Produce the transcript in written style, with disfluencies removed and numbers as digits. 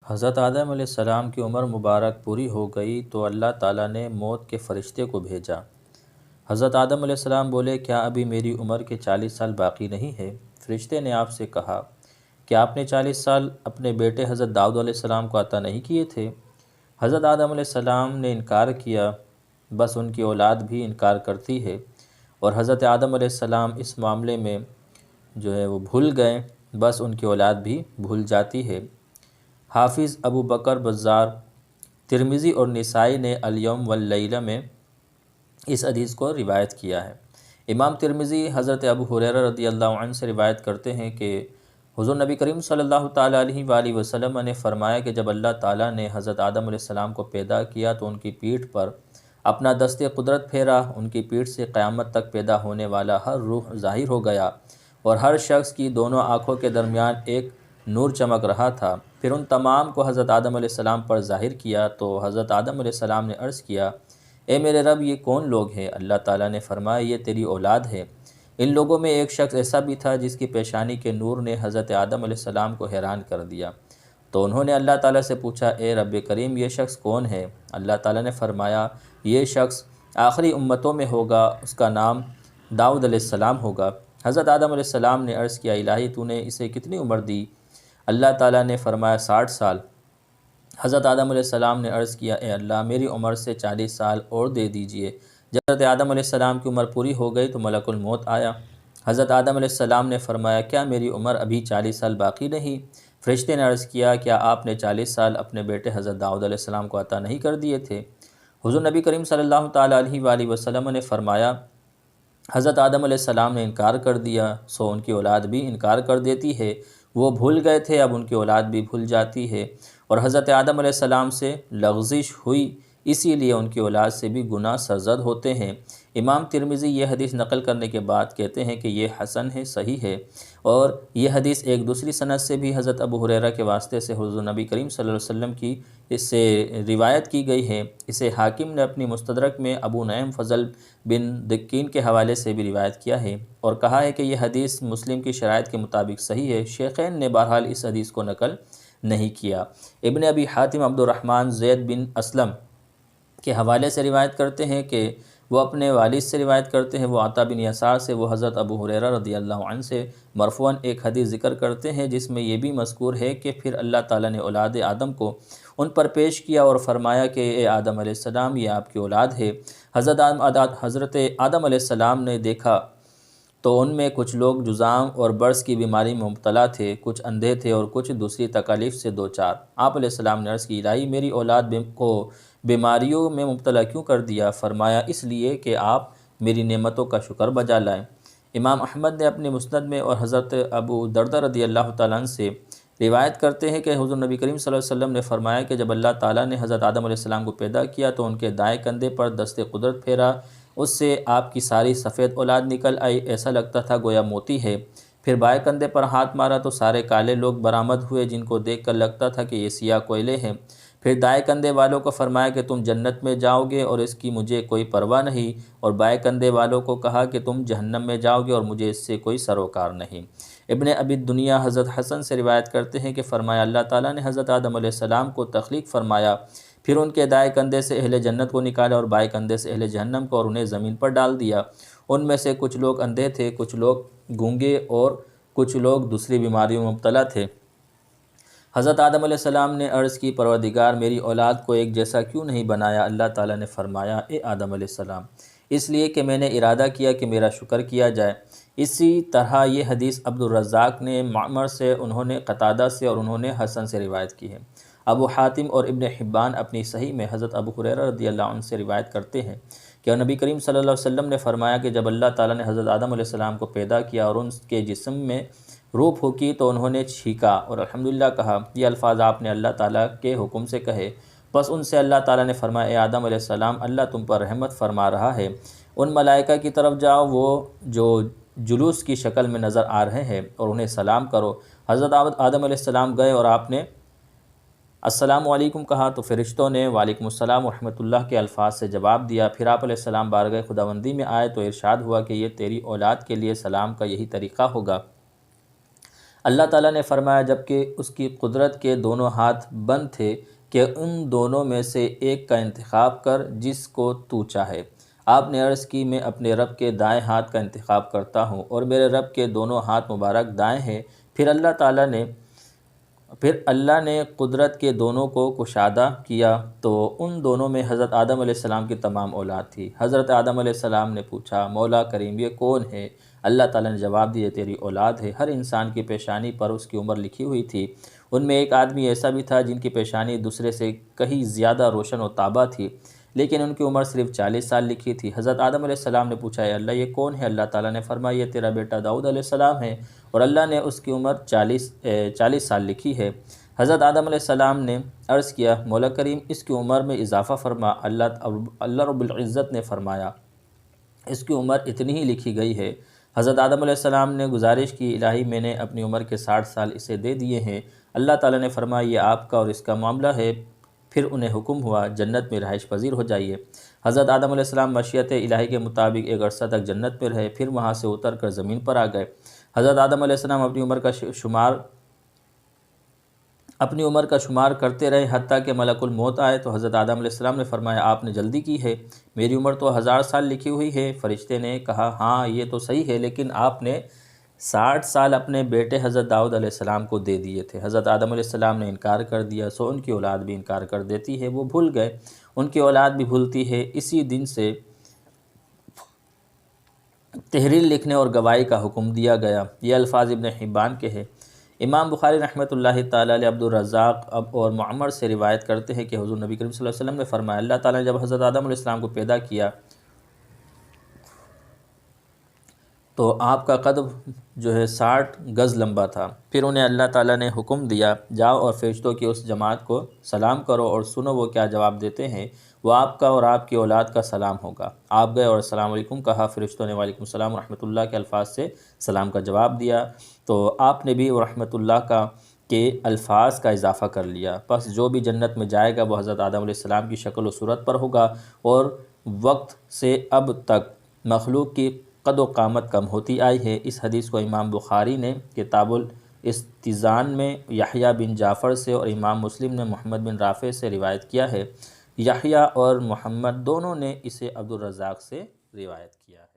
حضرت آدم علیہ السلام کی عمر مبارک پوری ہو گئی تو اللہ تعالیٰ نے موت کے فرشتے کو بھیجا۔ حضرت آدم علیہ السلام بولے، کیا ابھی میری عمر کے 40 سال باقی نہیں ہے؟ فرشتے نے آپ سے کہا کہ آپ نے 40 سال اپنے بیٹے حضرت داؤد علیہ السلام کو عطا نہیں کیے تھے؟ حضرت آدم علیہ السلام نے انکار کیا، بس ان کی اولاد بھی انکار کرتی ہے، اور حضرت آدم علیہ السلام اس معاملے میں وہ بھول گئے، بس ان کی اولاد بھی بھول جاتی ہے۔ حافظ ابو بکر بزار، ترمذی اور نسائی نے الیوم واللیلہ میں اس حدیث کو روایت کیا ہے۔ امام ترمذی حضرت ابو ہریرہ رضی اللہ عنہ سے روایت کرتے ہیں کہ حضور نبی کریم صلی اللہ تعالیٰ علیہ وآلہ وسلم نے فرمایا کہ جب اللہ تعالیٰ نے حضرت آدم علیہ السلام کو پیدا کیا تو ان کی پیٹھ پر اپنا دست قدرت پھیرا، ان کی پیٹھ سے قیامت تک پیدا ہونے والا ہر روح ظاہر ہو گیا، اور ہر شخص کی دونوں آنکھوں کے درمیان ایک نور چمک رہا تھا۔ پھر ان تمام کو حضرت آدم علیہ السلام پر ظاہر کیا تو حضرت آدم علیہ السلام نے عرض کیا، اے میرے رب، یہ کون لوگ ہیں؟ اللہ تعالیٰ نے فرمایا، یہ تیری اولاد ہے۔ ان لوگوں میں ایک شخص ایسا بھی تھا جس کی پیشانی کے نور نے حضرت آدم علیہ السلام کو حیران کر دیا، تو انہوں نے اللہ تعالیٰ سے پوچھا، اے رب کریم، یہ شخص کون ہے؟ اللہ تعالیٰ نے فرمایا، یہ شخص آخری امتوں میں ہوگا، اس کا نام داؤد علیہ السلام ہوگا۔ حضرت آدم علیہ السلام نے عرض کیا، الہی تو نے اسے کتنی عمر دی؟ اللہ تعالیٰ نے فرمایا 60 سال۔ حضرت آدم علیہ السلام نے عرض کیا، اے اللہ، میری عمر سے 40 سال اور دے دیجئے۔ جب حضرت آدم علیہ السلام کی عمر پوری ہو گئی تو ملک الموت آیا۔ حضرت آدم علیہ السلام نے فرمایا، کیا میری عمر ابھی 40 سال باقی نہیں؟ فرشتے نے عرض کیا، کیا آپ نے 40 سال اپنے بیٹے حضرت داؤد علیہ السلام کو عطا نہیں کر دیے تھے؟ حضور نبی کریم صلی اللہ تعالیٰ علیہ وآلہ وسلم نے فرمایا، حضرت آدم علیہ السلام نے انکار کر دیا، سو ان کی اولاد بھی انکار کر دیتی ہے۔ وہ بھول گئے تھے، اب ان کی اولاد بھی بھول جاتی ہے، اور حضرت آدم علیہ السلام سے لغزش ہوئی، اسی لیے ان کی اولاد سے بھی گناہ سرزد ہوتے ہیں۔ امام ترمذی یہ حدیث نقل کرنے کے بعد کہتے ہیں کہ یہ حسن ہے، صحیح ہے، اور یہ حدیث ایک دوسری سند سے بھی حضرت ابو ہریرہ کے واسطے سے حضور نبی کریم صلی اللہ علیہ وسلم کی اس سے روایت کی گئی ہے۔ اسے حاکم نے اپنی مستدرک میں ابو نعیم فضل بن دکین کے حوالے سے بھی روایت کیا ہے، اور کہا ہے کہ یہ حدیث مسلم کی شرائط کے مطابق صحیح ہے۔ شیخین نے بہرحال اس حدیث کو نقل نہیں کیا۔ ابن ابی حاتم عبد الرحمن زید بن اسلم کے حوالے سے روایت کرتے ہیں کہ وہ اپنے والد سے روایت کرتے ہیں، وہ عطا بن یسار سے، وہ حضرت ابو ہریرہ رضی اللہ عنہ سے مرفوعاً ایک حدیث ذکر کرتے ہیں جس میں یہ بھی مذکور ہے کہ پھر اللہ تعالیٰ نے اولاد آدم کو ان پر پیش کیا اور فرمایا کہ اے آدم علیہ السلام، یہ آپ کی اولاد ہے۔ حضرت آدم علیہ السلام نے دیکھا تو ان میں کچھ لوگ جذام اور برص کی بیماری میں مبتلا تھے، کچھ اندھے تھے اور کچھ دوسری تکالیف سے دوچار۔ آپ علیہ السلام نے عرض کی، الہی، میری اولاد کو بیماریوں میں مبتلا کیوں کر دیا؟ فرمایا، اس لیے کہ آپ میری نعمتوں کا شکر بجا لائیں۔ امام احمد نے اپنے مسند میں اور حضرت ابو دردہ رضی اللہ تعالیٰ عنہ سے روایت کرتے ہیں کہ حضور نبی کریم صلی اللہ علیہ وسلم نے فرمایا کہ جب اللہ تعالیٰ نے حضرت آدم علیہ السلام کو پیدا کیا تو ان کے دائیں کندھے پر دست قدرت پھیرا، اس سے آپ کی ساری سفید اولاد نکل آئی، ایسا لگتا تھا گویا موتی ہے۔ پھر بائیں کندھے پر ہاتھ مارا تو سارے کالے لوگ برآمد ہوئے جن کو دیکھ کر لگتا تھا کہ یہ سیاہ کوئلے ہیں۔ پھر دائیں کندھے والوں کو فرمایا کہ تم جنت میں جاؤ گے اور اس کی مجھے کوئی پرواہ نہیں، اور بائیں کندھے والوں کو کہا کہ تم جہنم میں جاؤ گے اور مجھے اس سے کوئی سروکار نہیں۔ ابن ابی دنیا حضرت حسن سے روایت کرتے ہیں کہ فرمایا، اللہ تعالیٰ نے حضرت آدم علیہ السلام کو تخلیق فرمایا، پھر ان کے دائیں کندھے سے اہل جنت کو نکالا اور بائیں کندھے سے اہل جہنم کو، اور انہیں زمین پر ڈال دیا۔ ان میں سے کچھ لوگ اندھے تھے، کچھ لوگ گونگے اور کچھ لوگ دوسری بیماریوں میں مبتلا تھے۔ حضرت آدم علیہ السلام نے عرض کی، پروردگار، میری اولاد کو ایک جیسا کیوں نہیں بنایا؟ اللہ تعالیٰ نے فرمایا، اے آدم علیہ السلام، اس لیے کہ میں نے ارادہ کیا کہ میرا شکر کیا جائے۔ اسی طرح یہ حدیث عبد الرزاق نے معمر سے، انہوں نے قتادہ سے اور انہوں نے حسن سے روایت کی ہے۔ ابو حاتم اور ابن حبان اپنی صحیح میں حضرت ابو ہریرہ رضی اللہ عنہ سے روایت کرتے ہیں کہ نبی کریم صلی اللہ علیہ وسلم نے فرمایا کہ جب اللہ تعالیٰ نے حضرت آدم علیہ السلام کو پیدا کیا اور ان کے جسم میں روح پھونکی تو انہوں نے چھینکا اور الحمدللہ کہا۔ یہ الفاظ آپ نے اللہ تعالیٰ کے حکم سے کہے۔ بس ان سے اللہ تعالیٰ نے فرمایا، اے آدم علیہ السلام، اللہ تم پر رحمت فرما رہا ہے، ان ملائکہ کی طرف جاؤ وہ جو جلوس کی شکل میں نظر آ رہے ہیں، اور انہیں سلام کرو۔ حضرت آدم علیہ السلام گئے اور آپ نے السلام علیکم کہا تو فرشتوں نے وعلیکم السلام ورحمۃ اللہ کے الفاظ سے جواب دیا۔ پھر آپ علیہ السلام بارگاہ خداوندی میں آئے تو ارشاد ہوا کہ یہ تیری اولاد کے لیے سلام کا یہی طریقہ ہوگا۔ اللہ تعالیٰ نے فرمایا جبکہ اس کی قدرت کے دونوں ہاتھ بند تھے کہ ان دونوں میں سے ایک کا انتخاب کر جس کو تو چاہے۔ آپ نے عرض کی میں اپنے رب کے دائیں ہاتھ کا انتخاب کرتا ہوں اور میرے رب کے دونوں ہاتھ مبارک دائیں ہیں۔ پھر اللہ نے قدرت کے دونوں کو کشادہ کیا تو ان دونوں میں حضرت آدم علیہ السلام کی تمام اولاد تھی۔ حضرت آدم علیہ السلام نے پوچھا مولا کریم یہ کون ہے؟ اللہ تعالیٰ نے جواب دیا تیری اولاد ہے۔ ہر انسان کی پیشانی پر اس کی عمر لکھی ہوئی تھی۔ ان میں ایک آدمی ایسا بھی تھا جن کی پیشانی دوسرے سے کہیں زیادہ روشن و تابہ تھی، لیکن ان کی عمر صرف 40 سال لکھی تھی۔ حضرت آدم علیہ السلام نے پوچھا اے اللہ یہ کون ہے؟ اللہ تعالیٰ نے فرمایا یہ تیرا بیٹا داؤد علیہ السلام ہے اور اللہ نے اس کی عمر 40 سال لکھی ہے۔ حضرت آدم علیہ السلام نے عرض کیا مولا کریم اس کی عمر میں اضافہ فرما۔ اللہ رب العزت نے فرمایا اس کی عمر اتنی ہی لکھی گئی ہے۔ حضرت آدم علیہ السلام نے گزارش کی الہی میں نے اپنی عمر کے 60 سال اسے دے دیے ہیں۔ اللہ تعالیٰ نے فرمایا یہ آپ کا اور اس کا معاملہ ہے۔ پھر انہیں حکم ہوا جنت میں رہائش پذیر ہو جائیے۔ حضرت آدم علیہ السلام مشیت الہی کے مطابق ایک عرصہ تک جنت میں رہے، پھر وہاں سے اتر کر زمین پر آ گئے۔ حضرت آدم علیہ السلام اپنی عمر کا شمار کرتے رہے حتیٰ کہ ملک الموت آئے تو حضرت آدم علیہ السلام نے فرمایا آپ نے جلدی کی ہے، میری عمر تو 1000 سال لکھی ہوئی ہے۔ فرشتے نے کہا ہاں یہ تو صحیح ہے، لیکن آپ نے 60 سال اپنے بیٹے حضرت داؤد علیہ السلام کو دے دیے تھے۔ حضرت آدم علیہ السلام نے انکار کر دیا سو ان کی اولاد بھی انکار کر دیتی ہے، وہ بھول گئے، ان کی اولاد بھی بھولتی ہے۔ اسی دن سے تحریر لکھنے اور گواہی کا حکم دیا گیا۔ یہ الفاظ ابن حبان کے ہیں۔ امام بخاری رحمۃ اللہ تعالیٰ علیہ عبد الرزاق اور معمر سے روایت کرتے ہیں کہ حضور نبی کریم صلی اللہ علیہ وسلم نے فرمایا اللہ تعالیٰ نے جب حضرت آدم علیہ السلام کو پیدا کیا تو آپ کا قد جو ہے 60 گز لمبا تھا۔ پھر انہیں اللہ تعالیٰ نے حکم دیا جاؤ اور فرشتوں کی اس جماعت کو سلام کرو اور سنو وہ کیا جواب دیتے ہیں، وہ آپ کا اور آپ کی اولاد کا سلام ہوگا۔ آپ گئے اور السلام علیکم کہا، فرشتوں نے وعلیکم السلام ورحمۃ اللہ کے الفاظ سے سلام کا جواب دیا تو آپ نے بھی ورحمۃ اللہ کے الفاظ کا اضافہ کر لیا۔ پس جو بھی جنت میں جائے گا وہ حضرت آدم علیہ السلام کی شکل و صورت پر ہوگا، اور وقت سے اب تک مخلوق کی قد و قامت کم ہوتی آئی ہے۔ اس حدیث کو امام بخاری نے کتاب الاستئذان میں یحییٰ بن جعفر سے اور امام مسلم نے محمد بن رافع سے روایت کیا ہے۔ یحییٰ اور محمد دونوں نے اسے عبد الرزاق سے روایت کیا ہے۔